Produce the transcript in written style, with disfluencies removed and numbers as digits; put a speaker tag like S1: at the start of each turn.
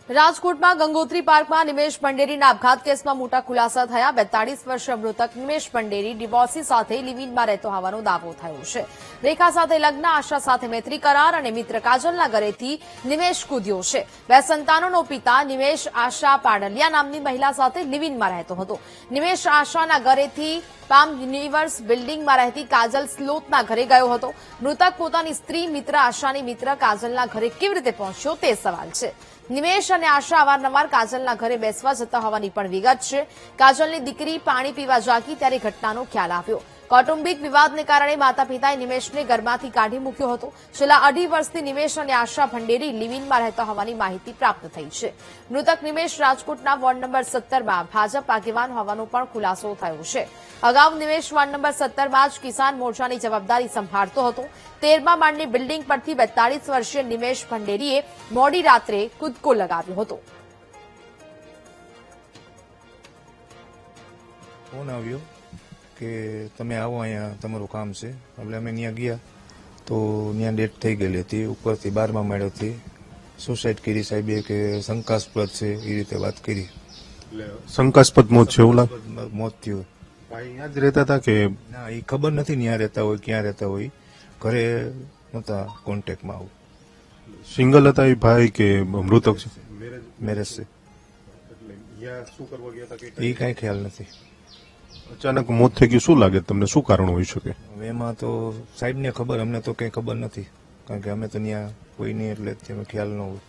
S1: રાજકોટમાં ગંગોત્રી પાર્કમાં નિમેશ પંડેરીના આપઘાત કેસમાં મોટા ખુલાસા થયા। 42 વર્ષીય મૃતક નિમેશ પંડેરી ડિવોર્સી સાથે લિવ-ઇનમાં રહેતો હોવાનો દાવો થયો છે। રેખા સાથે લગ્ન, આશા સાથે મૈત્રી કરાર અને મિત્ર કાજલના ઘરેથી નિમેશ કૂદ્યો છે। 2 સંતાનોનો પિતા નિમેશ આશા પાડલિયા નામની મહિલા સાથે લિવ-ઇનમાં રહેતો હતો। નિમેશ આશાના ઘરેથી પામ યુનિવર્સ બિલ્ડિંગમાં રહેતી કાજલ સ્લોતના ઘરે ગયો હતો। મૃતક પોતાની સ્ત્રી મિત્ર આશાની મિત્ર કાજલના ઘરે કેવી રીતે પહોંચ્યો તે સવાલ છે। નિમેશ અને આશા અવારનવાર કાજલના ઘરે બેસવા જતા હોવાની પણ વિગત છે। કાજલની દીકરી પાણી પીવા જાગી ત્યારે ઘટનાનો ખ્યાલ આવ્યો। કૌટુંબિક વિવાદને કારણે માતા પિતાએ નિમેશને ઘરમાંથી કાઢી મૂક્યો હતો। છેલ્લા 2.5 વર્ષથી નિમેશ અને આશા ભંડેરી લિવ-ઇનમાં રહેતા હોવાની માહિતી પ્રાપ્ત થઈ છે। મૃતક નિમેશ રાજકોટના વોર્ડ નંબર 17માં ભાજપ આગેવાન હોવાનો પણ ખુલાસો થયો છે। અગાઉ નિમેશ વોર્ડ નંબર 17માં જ કિસાન મોરચાની જવાબદારી સંભાળતો હતો। 13મા માળની બિલ્ડિંગ પરથી 42 વર્ષીય નિમેશ ભંડેરીએ મોડી રાત્રે કૂદકો લગાવ્યો હતો।
S2: ફોન આવ્યો કે તમે આવો, અહીંયા તમારું કામ છે। એટલે અમે ત્યાં ગયા તો ત્યાં ડેથ થઈ ગયેલી હતી। ઉપરથી 12મા માળેથી સુસાઇડ કરી સાહેબે કે શંકાસ્પદ છે એ રીતે વાત કરી।
S3: શંકાસ્પદ મોત છે એવું લાગે?
S2: મોત થયું।
S3: અહીંયા જ રહેતા હતા કે
S2: ના, એ ખબર નથી ત્યાં રહેતા હોય ક્યાં રહેતા હોય, ઘરે નહોતા કોન્ટેક્ટમાં। આવું
S3: સિંગલ હતા એ ભાઈ કે મૃતક છે?
S2: મેરેજ છે એ કાંઈ ખ્યાલ નથી।
S3: અચાનક મોત થઈ ગયું, શું લાગે તમને, શું કારણ હોઈ શકે?
S2: હવે એમાં તો સાહેબને ખબર, અમને તો કંઈ ખબર નથી, કારણ કે અમે તો ત્યાં કોઈ નહીં એટલે ખ્યાલ ન હોય।